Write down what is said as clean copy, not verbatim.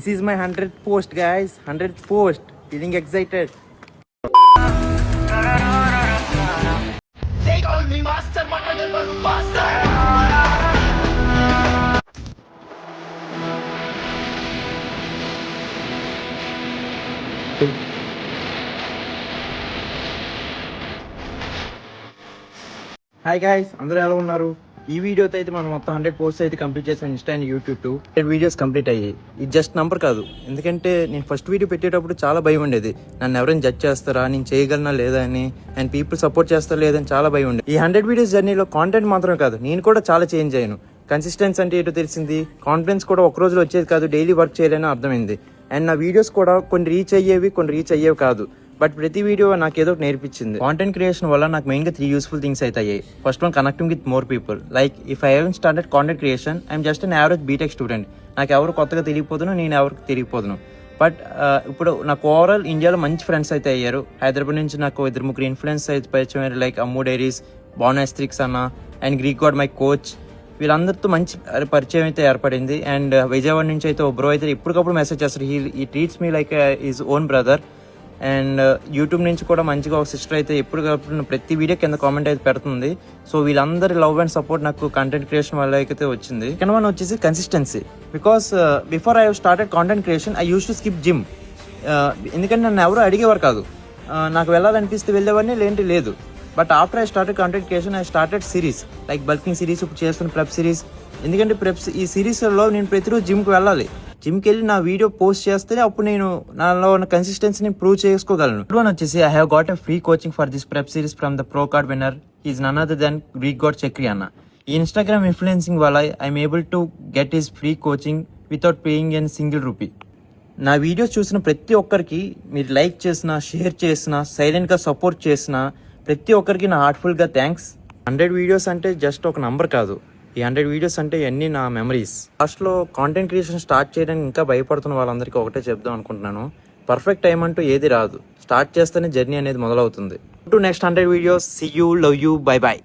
This is my 100th post, guys. 100th post. Feeling excited. They call me master, master. Hi guys, అందరూ ఎలా ఉన్నారు? ఈ వీడియోతో అయితే మనం మొత్తం 100 పోస్ట్స్ అయితే కంప్లీట్ చేసాం. Insta and YouTube 100 videos complete అయ్యాయి. ఇది జస్ట్ నంబర్ కాదు, ఎందుకంటే నేను ఫస్ట్ వీడియో పెట్టేటప్పుడు చాలా భయం ఉండేది. నన్ను ఎవరైనా జడ్జ్ చేస్తారా, నేను చేయగలనా లేదా అని, అండ్ పీపుల్ సపోర్ట్ చేస్తారా లేదని చాలా భయం ఉండేది. ఈ 100 వీడియోస్ జర్నీలో కాంటెంట్ మాత్రమే కాదు, నేను కూడా చాలా చేంజ్ అయ్యాను. కన్సిస్టెన్సీ అంటే ఏంటో తెలిసింది. కాన్ఫిడెన్స్ కూడా ఒక రోజులో వచ్చేది కాదు, డైలీ వర్క్ చేయాలని అర్థమైంది. అండ్ నా వీడియోస్ కూడా కొన్ని రీచ్ అయ్యేవి, కొన్ని రీచ్ అయ్యేవి కాదు. బట్ ప్రతి వీడియో నాకు ఏదో నేర్పించింది. కాంటెంట్ క్రియేషన్ వల్ల నాకు మెయిన్గా 3 యూస్ఫుల్ థింగ్స్ అయితే అయ్యాయి. First one, connecting with more people. Like if I haven't started content creation, I'm just an average BTech student. నాకు ఎవరు కొత్తగా తెలియపోదును, నేను ఎవరికి తెలియపోదును. బట్ ఇప్పుడు నాకు ఓవరాల్ ఇండియాలో మంచి ఫ్రెండ్స్ అయితే అయ్యారు. హైదరాబాద్ నుంచి నాకు 2-3 ఇన్ఫ్లుయెన్స్ అయితే పరిచయం అయ్యారు. లైక్ అమ్ము డైరీస్, బానెస్ట్రిక్స్ అన్న, and Greek God my coach. వీళ్ళందరితో మంచి పరిచయం అయితే ఏర్పడింది. అండ్ విజయవాడ నుంచి అయితే ఓ బ్రో అయితే ఇప్పటికప్పుడు మెసేజ్ చేస్తారు. He treats me like is own brother. And YouTube నుంచి కూడా మంచిగా ఒక సిస్టర్ అయితే ఎప్పటికప్పుడు ప్రతి వీడియో కింద కామెంట్ అయితే పెడుతుంది. సో వీళ్ళందరి లవ్ అండ్ సపోర్ట్ నాకు కంటెంట్ క్రియేషన్ వల్ల అయితే వచ్చింది. సెకండ్ వన్ వచ్చేసి consistency. Because before I started content creation I use to skip gym. ఎందుకంటే నన్ను ఎవరు అడిగేవారు కాదు. నాకు వెళ్ళాలనిపిస్తే వెళ్ళేవాడిని, లేంటి లేదు. But after I started content creation I started series like bulking series, ఇప్పుడు చేస్తున్న ప్రెప్ సిరీస్. ఎందుకంటే ఈ సిరీస్లో నేను ప్రతిరోజు జిమ్కి వెళ్ళాలి. జిమ్కి వెళ్ళి నా వీడియో పోస్ట్ చేస్తేనే అప్పుడు నేను నాలో ఉన్న కన్సిస్టెన్సీని ప్రూవ్ చేసుకోగలను. వన్ వచ్చేసి I have got a free coaching for this prep series from the pro card winner. Is none other than Greek god Chakri అన్న. ఈ ఇన్స్టాగ్రామ్ ఇన్ఫ్లుయెన్సింగ్ వల్ల I'm able to get his free coaching without paying an single rupee. నా videos చూసిన ప్రతి ఒక్కరికి, మీరు like చేసినా, share చేసినా, సైలెంట్గా సపోర్ట్ చేసినా ప్రతి ఒక్కరికి నా హార్ట్ఫుల్గా థ్యాంక్స్. 100 వీడియోస్ అంటే జస్ట్ ఒక నంబర్ కాదు. ఈ 100 వీడియోస్ అంటే ఇవన్నీ నా మెమరీస్. లాస్ట్లో కాంటెంట్ క్రియేషన్ స్టార్ట్ చేయడానికి ఇంకా భయపడుతున్న వాళ్ళందరికీ ఒకటే చెప్దాం అనుకుంటున్నాను. పర్ఫెక్ట్ టైం అంటూ ఏది రాదు. స్టార్ట్ చేస్తేనే జర్నీ అనేది మొదలవుతుంది. To next 100 videos. See you, love you, bye bye.